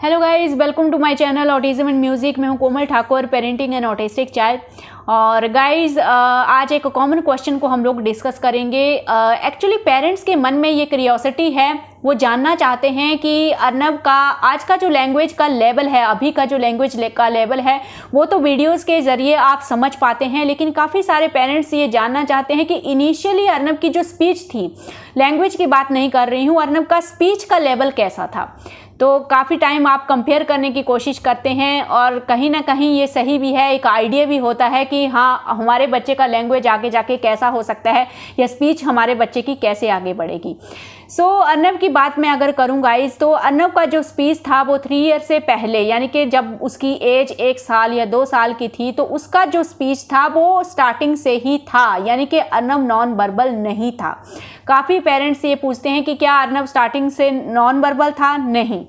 Hello guys, welcome to my channel autism and music. मैं हूं Komal Thakur, parenting and autistic child. और guys आज एक कॉमन क्वेश्चन को हम लोग डिस्कस करेंगे। एक्चुअली पेरेंट्स के मन में ये क्यूरियोसिटी है, वो जानना चाहते हैं कि अर्नब का आज का जो लैंग्वेज का लेवल है, अभी का जो लैंग्वेज का लेवल है वो तो वीडियोस के ज़रिए आप समझ पाते हैं, लेकिन काफ़ी सारे पेरेंट्स ये जानना चाहते हैं कि इनिशियली अर्नब की जो स्पीच थी, लैंग्वेज की बात नहीं कर रही हूँ, अर्नब का स्पीच का लेवल कैसा था। तो काफ़ी टाइम आप कंपेयर करने की कोशिश करते हैं और कहीं ना कहीं ये सही भी है, एक आइडिया भी होता है कि हाँ हमारे बच्चे का लैंग्वेज आगे जाके कैसा हो सकता है या स्पीच हमारे बच्चे की कैसे आगे बढ़ेगी। सो अर्नब की बात मैं अगर करूँ गाइज, तो अर्नब का जो स्पीच था वो 3 ईयर से पहले, यानी कि जब उसकी एज 1 साल या 2 साल की थी, तो उसका जो स्पीच था वो स्टार्टिंग से ही था, यानी कि अर्नब नॉन वर्बल नहीं था। काफ़ी पेरेंट्स ये पूछते हैं कि क्या अर्नब स्टार्टिंग से नॉन वर्बल था? नहीं।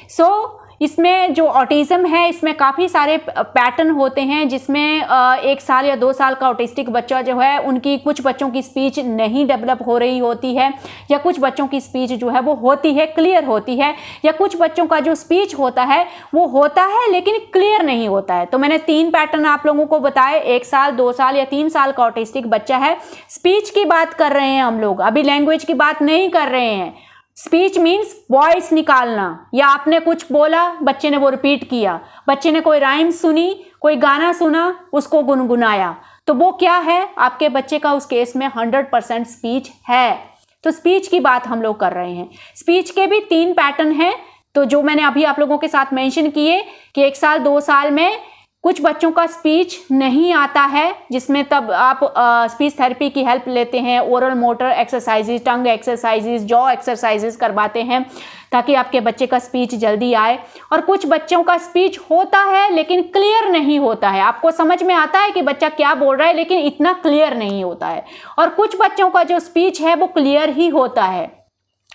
सो इसमें जो ऑटिज़म है इसमें काफ़ी सारे पैटर्न होते हैं, जिसमें 1 साल या 2 साल का ऑटिस्टिक बच्चा जो है, उनकी कुछ बच्चों की स्पीच नहीं डेवलप हो रही होती है, या कुछ बच्चों की स्पीच जो है वो होती है, क्लियर होती है, या कुछ बच्चों का जो स्पीच होता है वो होता है लेकिन क्लियर नहीं होता है। तो मैंने 3 पैटर्न आप लोगों को बताए। 1 साल, 2 साल या 3 साल का ऑटिस्टिक बच्चा है, स्पीच की बात कर रहे हैं हम लोग, अभी लैंग्वेज की बात नहीं कर रहे हैं। स्पीच मीन्स वॉइस निकालना, या आपने कुछ बोला, बच्चे ने वो रिपीट किया, बच्चे ने कोई राइम सुनी, कोई गाना सुना, उसको गुनगुनाया, तो वो क्या है? आपके बच्चे का उस केस में 100% स्पीच है। तो स्पीच की बात हम लोग कर रहे हैं। स्पीच के भी 3 पैटर्न हैं, तो जो मैंने अभी आप लोगों के साथ मेंशन किए कि 1 साल 2 साल में कुछ बच्चों का स्पीच नहीं आता है, जिसमें तब आप स्पीच थेरेपी की हेल्प लेते हैं, ओरल मोटर एक्सरसाइजेज, टंग एक्सरसाइजेज, जॉ एक्सरसाइजेज करवाते हैं ताकि आपके बच्चे का स्पीच जल्दी आए। और कुछ बच्चों का स्पीच होता है लेकिन क्लियर नहीं होता है, आपको समझ में आता है कि बच्चा क्या बोल रहा है लेकिन इतना क्लियर नहीं होता है। और कुछ बच्चों का जो स्पीच है वो क्लियर ही होता है,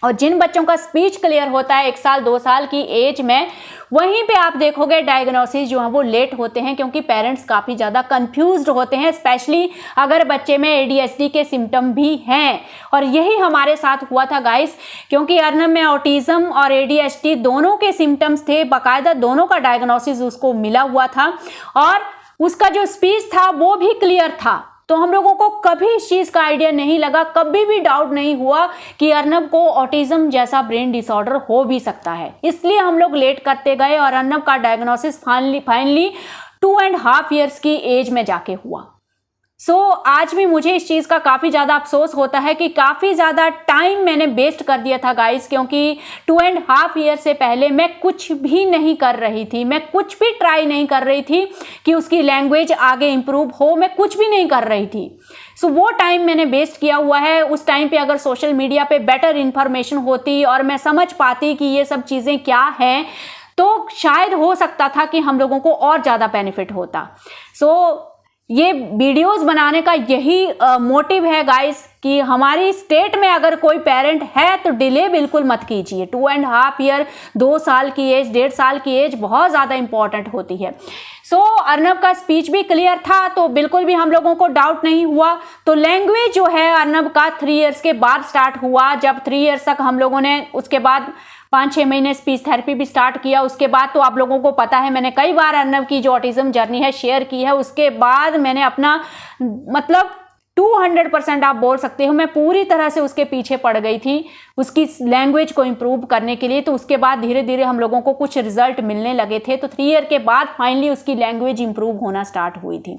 और जिन बच्चों का स्पीच क्लियर होता है 1 साल 2 साल की एज में, वहीं पे आप देखोगे डायग्नोसिस जो है वो लेट होते हैं, क्योंकि पेरेंट्स काफ़ी ज़्यादा कंफ्यूज्ड होते हैं, स्पेशली अगर बच्चे में एडीएचडी के सिम्टम भी हैं। और यही हमारे साथ हुआ था गाइस, क्योंकि अर्नब में ऑटिज्म और एडीएचडी दोनों के सिम्टम्स थे, बाकायदा दोनों का डायग्नोसिस उसको मिला हुआ था, और उसका जो स्पीच था वो भी क्लियर था। तो हम लोगों को कभी इस चीज़ का आइडिया नहीं लगा, कभी भी डाउट नहीं हुआ कि अर्नब को ऑटिज्म जैसा ब्रेन डिसऑर्डर हो भी सकता है। इसलिए हम लोग लेट करते गए और अर्नब का डायग्नोसिस फाइनली 2.5 ईयर्स की एज में जाके हुआ। आज भी मुझे इस चीज़ का काफ़ी ज़्यादा अफसोस होता है कि काफ़ी ज़्यादा टाइम मैंने वेस्ट कर दिया था गाइस, क्योंकि 2.5 ईयर से पहले मैं कुछ भी नहीं कर रही थी, मैं कुछ भी ट्राई नहीं कर रही थी कि उसकी लैंग्वेज आगे इम्प्रूव हो, मैं कुछ भी नहीं कर रही थी। वो टाइम मैंने वेस्ट किया हुआ है। उस टाइम पे अगर सोशल मीडिया पे बेटर इन्फॉर्मेशन होती और मैं समझ पाती कि ये सब चीज़ें क्या हैं, तो शायद हो सकता था कि हम लोगों को और ज़्यादा बेनिफिट होता। ये वीडियोस बनाने का यही मोटिव है गाइस कि हमारी स्टेट में अगर कोई पेरेंट है तो डिले बिल्कुल मत कीजिए। 2.5 ईयर, 2 साल की एज, 1.5 साल की एज बहुत ज़्यादा इंपॉर्टेंट होती है। अर्नब का स्पीच भी क्लियर था, तो बिल्कुल भी हम लोगों को डाउट नहीं हुआ। तो लैंग्वेज जो है अर्नब का 3 ईयर्स के बाद स्टार्ट हुआ। जब 3 ईयर्स तक हम लोगों ने उसके बाद 5-6 महीने स्पीच थेरेपी भी स्टार्ट किया। उसके बाद तो आप लोगों को पता है, मैंने कई बार अर्नब की जो ऑटिज्म जर्नी है शेयर की है। उसके बाद मैंने अपना मतलब 200% आप बोल सकते हो, मैं पूरी तरह से उसके पीछे पड़ गई थी उसकी लैंग्वेज को इम्प्रूव करने के लिए। तो उसके बाद धीरे धीरे हम लोगों को कुछ रिजल्ट मिलने लगे थे। तो 3 ईयर के बाद फाइनली उसकी लैंग्वेज इम्प्रूव होना स्टार्ट हुई थी।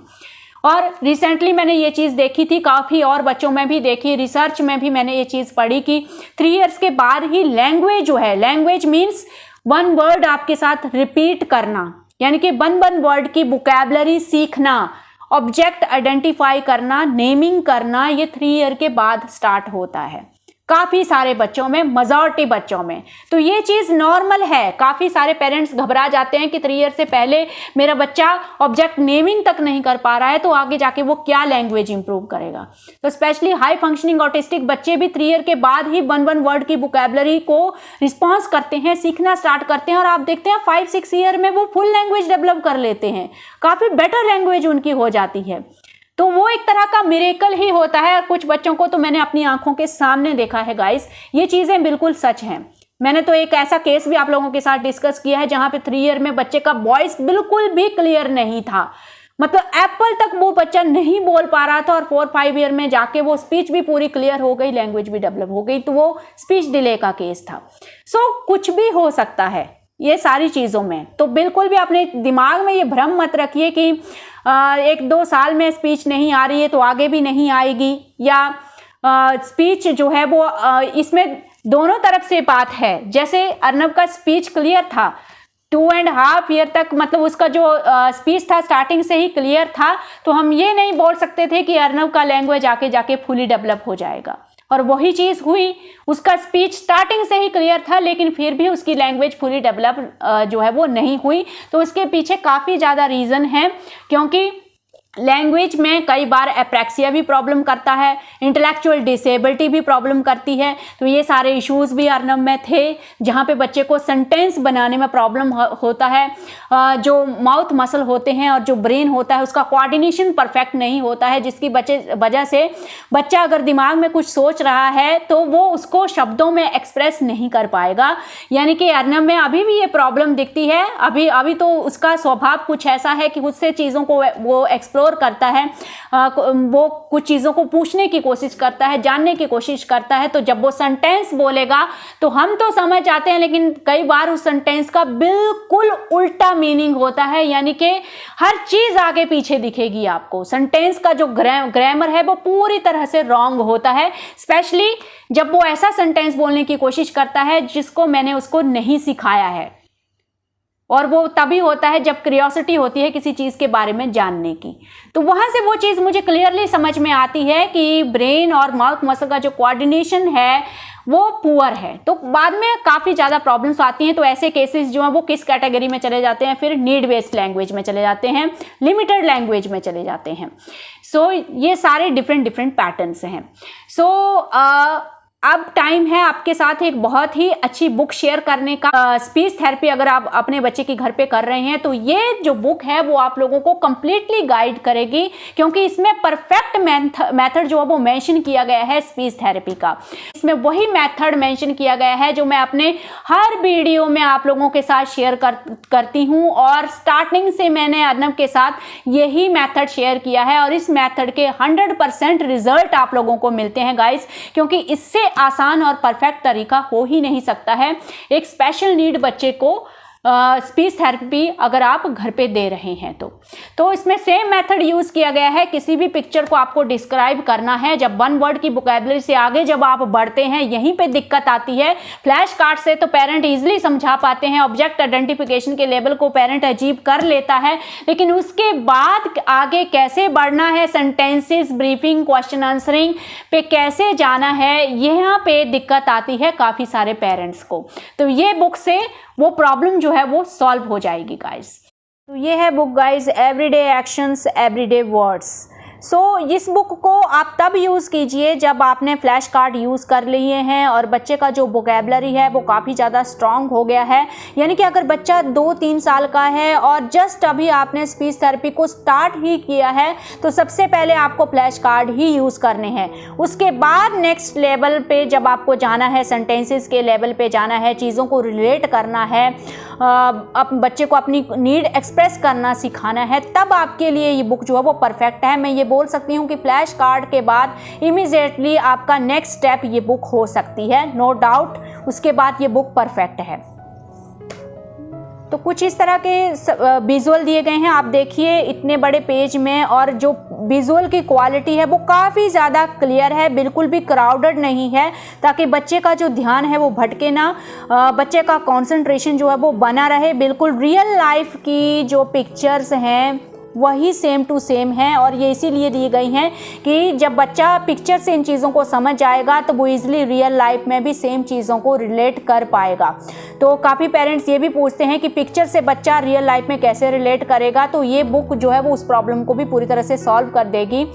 और रिसेंटली मैंने ये चीज़ देखी थी, काफ़ी और बच्चों में भी देखी, रिसर्च में भी मैंने ये चीज़ पढ़ी कि 3 ईयर्स के बाद ही लैंग्वेज जो है, लैंग्वेज मीन्स 1 वर्ड आपके साथ रिपीट करना, यानी कि 1 वर्ड की वोकैबुलरी सीखना, ऑब्जेक्ट आइडेंटिफाई करना, नेमिंग करना, ये 3 ईयर के बाद स्टार्ट होता है काफ़ी सारे बच्चों में, मेजॉरिटी बच्चों में। तो ये चीज़ नॉर्मल है। काफ़ी सारे पेरेंट्स घबरा जाते हैं कि 3 ईयर से पहले मेरा बच्चा ऑब्जेक्ट नेमिंग तक नहीं कर पा रहा है, तो आगे जाके वो क्या लैंग्वेज इंप्रूव करेगा। तो स्पेशली हाई फंक्शनिंग ऑटिस्टिक बच्चे भी 3 ईयर के बाद ही 1 वर्ड की वोकैबुलरी को रिस्पॉन्स करते हैं, सीखना स्टार्ट करते हैं, और आप देखते हैं 5-6 ईयर में वो फुल लैंग्वेज डेवलप कर लेते हैं, काफ़ी बेटर लैंग्वेज उनकी हो जाती है। तो वो एक तरह का मिरेकल ही होता है। और कुछ बच्चों को तो मैंने अपनी आंखों के सामने देखा है गाइस, ये चीज़ें बिल्कुल सच हैं। मैंने तो एक ऐसा केस भी आप लोगों के साथ डिस्कस किया है जहां पे 3 ईयर में बच्चे का वॉइस बिल्कुल भी क्लियर नहीं था, मतलब एप्पल तक वो बच्चा नहीं बोल पा रहा था और 4-5 ईयर में जाके वो स्पीच भी पूरी क्लियर हो गई, लैंग्वेज भी डेवलप हो गई, तो वो स्पीच डिले का केस था। कुछ भी हो सकता है ये सारी चीज़ों में। तो बिल्कुल भी अपने दिमाग में ये भ्रम मत रखिए कि 1-2 साल में स्पीच नहीं आ रही है तो आगे भी नहीं आएगी, या स्पीच जो है वो इसमें दोनों तरफ से बात है। जैसे अर्नब का स्पीच क्लियर था 2.5 ईयर तक, मतलब उसका जो स्पीच था स्टार्टिंग से ही क्लियर था, तो हम ये नहीं बोल सकते थे कि अर्नब का लैंग्वेज आके जाके फुली डेवलप हो जाएगा। और वही चीज़ हुई, उसका स्पीच स्टार्टिंग से ही क्लियर था लेकिन फिर भी उसकी लैंग्वेज फुली डेवलप जो है वो नहीं हुई। तो उसके पीछे काफ़ी ज़्यादा रीज़न है, क्योंकि लैंग्वेज में कई बार एप्रैक्सिया भी प्रॉब्लम करता है, इंटेलेक्चुअल डिसेबिलिटी भी प्रॉब्लम करती है। तो ये सारे इश्यूज़ भी अर्नब में थे, जहाँ पे बच्चे को सेंटेंस बनाने में प्रॉब्लम होता है, जो माउथ मसल होते हैं और जो ब्रेन होता है उसका कोऑर्डिनेशन परफेक्ट नहीं होता है, जिसकी वजह से बच्चा अगर दिमाग में कुछ सोच रहा है तो वो उसको शब्दों में एक्सप्रेस नहीं कर पाएगा। यानी कि अर्नब में अभी भी ये प्रॉब्लम दिखती है। अभी तो उसका स्वभाव कुछ ऐसा है कि उससे चीज़ों को वो एक्सप्लोर करता है, वो कुछ चीज़ों को पूछने की कोशिश करता है, जानने की कोशिश करता है। तो जब वो सेंटेंस बोलेगा तो हम तो समझ जाते हैं, लेकिन कई बार उस सेंटेंस का बिल्कुल उल्टा मीनिंग होता है, यानी कि हर चीज़ आगे पीछे दिखेगी आपको। सेंटेंस का जो ग्रामर है वो पूरी तरह से रॉन्ग होता है, स्पेशली जब वो ऐसा सेंटेंस बोलने की कोशिश करता है जिसको मैंने उसको नहीं सिखाया है। और वो तभी होता है जब क्यूरियोसिटी होती है किसी चीज़ के बारे में जानने की। तो वहाँ से वो चीज़ मुझे क्लियरली समझ में आती है कि ब्रेन और माउथ मसल का जो कोऑर्डिनेशन है वो पुअर है। तो बाद में काफ़ी ज़्यादा प्रॉब्लम्स आती हैं। तो ऐसे केसेस जो हैं वो किस कैटेगरी में चले जाते हैं, फिर नीड बेस्ड लैंग्वेज में चले जाते हैं, लिमिटेड लैंग्वेज में चले जाते हैं। ये सारे डिफरेंट पैटर्न्स हैं। अब टाइम है आपके साथ एक बहुत ही अच्छी बुक शेयर करने का। स्पीच थेरेपी अगर आप अपने बच्चे की घर पे कर रहे हैं तो ये जो बुक है वो आप लोगों को कंप्लीटली गाइड करेगी, क्योंकि इसमें परफेक्ट मेथड जो है वो मेंशन किया गया है स्पीच थेरेपी का। इसमें वही मेथड मेंशन किया गया है जो मैं अपने हर वीडियो में आप लोगों के साथ शेयर करती हूँ, और स्टार्टिंग से मैंने अर्नब के साथ यही मेथड शेयर किया है और इस मेथड के 100% रिजल्ट आप लोगों को मिलते हैं गाइस, क्योंकि इससे आसान और परफेक्ट तरीका हो ही नहीं सकता है एक स्पेशल नीड बच्चे को स्पीच थेरेपी अगर आप घर पे दे रहे हैं तो इसमें सेम मेथड यूज़ किया गया है। किसी भी पिक्चर को आपको डिस्क्राइब करना है, जब 1 वर्ड की वोकैबुलरी से आगे जब आप बढ़ते हैं यहीं पे दिक्कत आती है। फ्लैश कार्ड से तो पेरेंट इजीली समझा पाते हैं, ऑब्जेक्ट आइडेंटिफिकेशन के लेवल को पेरेंट अचीव कर लेता है, लेकिन उसके बाद आगे कैसे बढ़ना है, सेंटेंसेस, ब्रीफिंग, क्वेश्चन आंसरिंग पे कैसे जाना है, यहाँ पे दिक्कत आती है काफ़ी सारे पेरेंट्स को। तो ये बुक से वो प्रॉब्लम जो है वो सॉल्व हो जाएगी गाइस। तो ये है book guys, everyday actions everyday words. इस बुक को आप तब यूज़ कीजिए जब आपने फ्लैश कार्ड यूज़ कर लिए हैं और बच्चे का जो वोकैबुलरी है वो काफ़ी ज़्यादा स्ट्रांग हो गया है। यानी कि अगर बच्चा 2-3 साल का है और जस्ट अभी आपने स्पीच थेरेपी को स्टार्ट ही किया है तो सबसे पहले आपको फ्लैश कार्ड ही यूज़ करने हैं। उसके बाद नेक्स्ट लेवल पे जब आपको जाना है, सेंटेंसेस के लेवल पे जाना है, चीज़ों को रिलेट करना है, बच्चे को अपनी नीड एक्सप्रेस करना सिखाना है, तब आपके लिए ये बुक जो है वो परफेक्ट है। मैं ये बोल सकती हूँ कि फ्लैश कार्ड के बाद इमीडिएटली आपका नेक्स्ट स्टेप ये बुक हो सकती है, नो डाउट। उसके बाद ये बुक परफेक्ट है। तो कुछ इस तरह के विजुअल दिए गए हैं, आप देखिए इतने बड़े पेज में, और जो विजुअल की क्वालिटी है वो काफ़ी ज़्यादा क्लियर है, बिल्कुल भी क्राउडेड नहीं है, ताकि बच्चे का जो ध्यान है वो भटके ना, बच्चे का कंसंट्रेशन जो है वो बना रहे। बिल्कुल रियल लाइफ की जो पिक्चर्स हैं वही सेम टू सेम है, और ये इसीलिए दी गई हैं कि जब बच्चा पिक्चर से इन चीज़ों को समझ जाएगा तो वो इजीली रियल लाइफ में भी सेम चीज़ों को रिलेट कर पाएगा। तो काफ़ी पेरेंट्स ये भी पूछते हैं कि पिक्चर से बच्चा रियल लाइफ में कैसे रिलेट करेगा, तो ये बुक जो है वो उस प्रॉब्लम को भी पूरी तरह से सॉल्व कर देगी।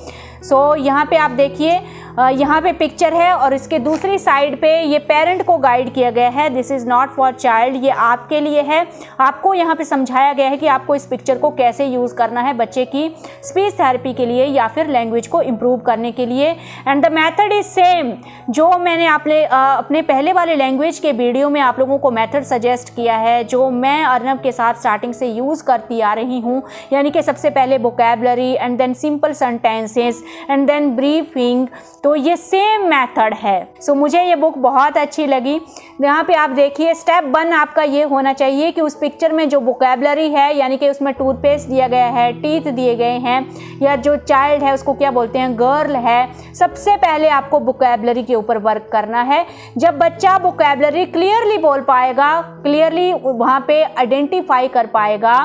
सो यहाँ पे आप देखिए, यहाँ पे पिक्चर है और इसके दूसरी साइड पे ये पेरेंट को गाइड किया गया है। This is not for child, ये आपके लिए है। आपको यहाँ पे समझाया गया है कि आपको इस पिक्चर को कैसे यूज़ करना है बच्चे की स्पीच थेरेपी के लिए या फिर लैंग्वेज को इम्प्रूव करने के लिए। And the method is same, जो मैंने अपने पहले वाले लैंग्वेज के वीडियो में आप लोगों को मेथड सजेस्ट किया है, जो मैं अर्नब के साथ स्टार्टिंग से यूज़ करती आ रही हूँ। यानी कि सबसे पहले vocabulary and then simple sentences and then briefing, तो ये सेम मेथड है। सो मुझे ये बुक बहुत अच्छी लगी। यहाँ पे आप देखिए स्टेप 1 आपका ये होना चाहिए कि उस पिक्चर में जो वोकैबुलरी है, यानी कि उसमें टूथपेस्ट दिया गया है, टीथ दिए गए हैं, या जो चाइल्ड है उसको क्या बोलते हैं, गर्ल है। सबसे पहले आपको वोकैबुलरी के ऊपर वर्क करना है। जब बच्चा वोकैबुलरी क्लियरली बोल पाएगा, क्लियरली वहाँ पे आइडेंटिफाई कर पाएगा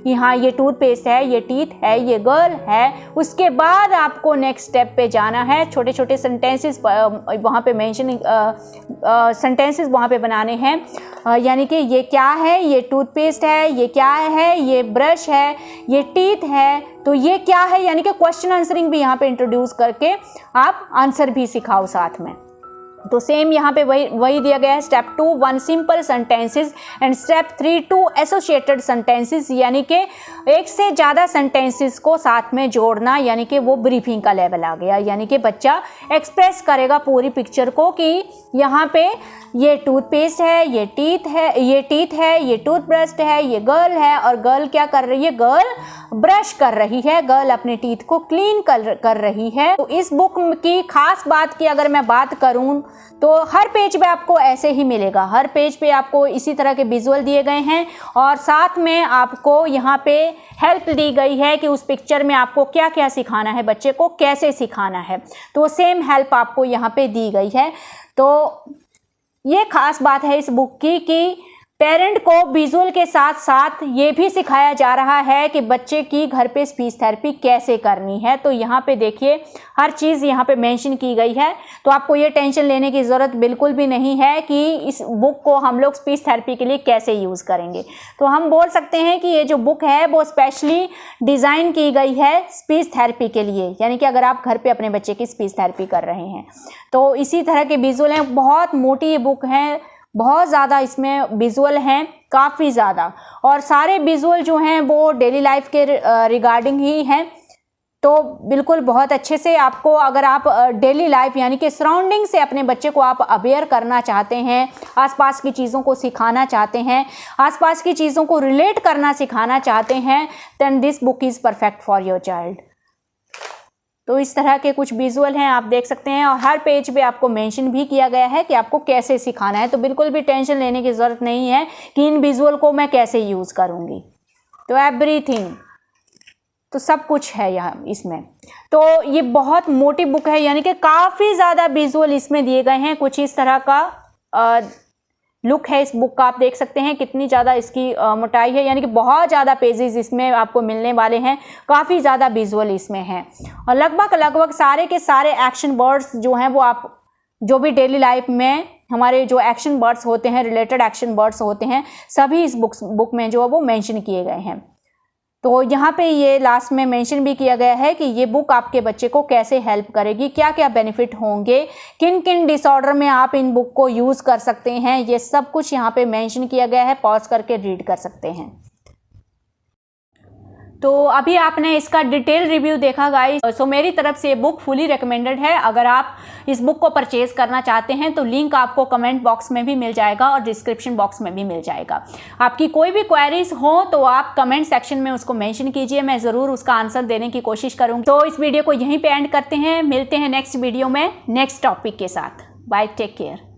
कि हाँ ये टूथपेस्ट है, ये टीथ है, ये गर्ल है, उसके बाद आपको नेक्स्ट स्टेप पे जाना है। छोटे छोटे सेंटेंसेस वहाँ पे मेंशन सेंटेंसेस वहाँ पे बनाने हैं, यानी कि ये क्या है, ये टूथपेस्ट है, ये क्या है, ये ब्रश है, ये टीथ है, तो ये क्या है, यानी कि क्वेश्चन आंसरिंग भी यहाँ पे इंट्रोड्यूस करके आप आंसर भी सिखाओ साथ में। तो सेम यहाँ पे वही दिया गया है। Step 2 1 simple sentences and step 3 2 associated sentences, यानी कि एक से ज़्यादा सेंटेंसेस को साथ में जोड़ना, यानी कि वो ब्रीफिंग का लेवल आ गया। यानी कि बच्चा एक्सप्रेस करेगा पूरी पिक्चर को कि यहाँ पे ये टूथपेस्ट है, ये टीथ है, ये टूथब्रश है, ये गर्ल है, और गर्ल क्या कर रही है, गर्ल ब्रश कर रही है, गर्ल अपने टीथ को क्लीन कर रही है। तो इस बुक की खास बात की अगर मैं बात करूँ तो हर पेज पे आपको ऐसे ही मिलेगा, हर पेज पे आपको इसी तरह के विजुअल दिए गए हैं और साथ में आपको यहाँ पे हेल्प दी गई है कि उस पिक्चर में आपको क्या क्या सिखाना है, बच्चे को कैसे सिखाना है। तो सेम हेल्प आपको यहाँ पे दी गई है। तो ये खास बात है इस बुक की कि पेरेंट को विजुअल के साथ साथ ये भी सिखाया जा रहा है कि बच्चे की घर पे स्पीच थेरेपी कैसे करनी है। तो यहाँ पे देखिए हर चीज़ यहाँ पे मेंशन की गई है, तो आपको ये टेंशन लेने की ज़रूरत बिल्कुल भी नहीं है कि इस बुक को हम लोग स्पीच थेरेपी के लिए कैसे यूज़ करेंगे। तो हम बोल सकते हैं कि ये जो बुक है वो स्पेशली डिज़ाइन की गई है स्पीच थेरेपी के लिए, यानी कि अगर आप घर पर अपने बच्चे की स्पीच थेरेपी कर रहे हैं तो इसी तरह के विजुअल हैं। बहुत मोटी ये बुक है, बहुत ज़्यादा इसमें विजुअल हैं, काफ़ी ज़्यादा, और सारे विजुअल जो हैं वो डेली लाइफ के रिगार्डिंग ही हैं। तो बिल्कुल बहुत अच्छे से आपको, अगर आप डेली लाइफ यानी कि सराउंडिंग से अपने बच्चे को आप अवेयर करना चाहते हैं, आसपास की चीज़ों को सिखाना चाहते हैं, आसपास की चीज़ों को रिलेट करना सिखाना चाहते हैं, then this book is perfect for your child. तो इस तरह के कुछ विजुअल हैं, आप देख सकते हैं, और हर पेज पे आपको मेंशन भी किया गया है कि आपको कैसे सिखाना है। तो बिल्कुल भी टेंशन लेने की ज़रूरत नहीं है कि इन विजुअल को मैं कैसे यूज़ करूँगी। तो एवरीथिंग, तो सब कुछ है यहाँ इसमें। तो ये बहुत मोटी बुक है, यानी कि काफ़ी ज़्यादा विजुअल इसमें दिए गए हैं। कुछ इस तरह का लुक है इस बुक का, आप देख सकते हैं कितनी ज़्यादा इसकी मोटाई है, यानी कि बहुत ज़्यादा पेजेस इसमें आपको मिलने वाले हैं, काफ़ी ज़्यादा विजुअल इसमें हैं, और लगभग सारे के सारे एक्शन वर्ड्स जो हैं वो आप जो भी डेली लाइफ में हमारे जो एक्शन वर्ड्स होते हैं, रिलेटेड एक्शन वर्ड्स होते हैं, सभी इस बुक में जो है वो मेंशन किए गए हैं। तो यहाँ पे ये लास्ट में मेंशन भी किया गया है कि ये बुक आपके बच्चे को कैसे हेल्प करेगी, क्या क्या बेनिफिट होंगे, किन किन डिसऑर्डर में आप इन बुक को यूज़ कर सकते हैं, ये सब कुछ यहाँ पे मेंशन किया गया है। पॉज करके रीड कर सकते हैं। तो अभी आपने इसका डिटेल रिव्यू देखा गाइस। सो मेरी तरफ से ये बुक फुली रिकमेंडेड है। अगर आप इस बुक को परचेज करना चाहते हैं तो लिंक आपको कमेंट बॉक्स में भी मिल जाएगा और डिस्क्रिप्शन बॉक्स में भी मिल जाएगा। आपकी कोई भी क्वेरीज हो तो आप कमेंट सेक्शन में उसको मेंशन कीजिए, मैं ज़रूर उसका आंसर देने की कोशिश करूँगी। तो इस वीडियो को यहीं पर एंड करते हैं, मिलते हैं नेक्स्ट वीडियो में नेक्स्ट टॉपिक के साथ। Bye, take care.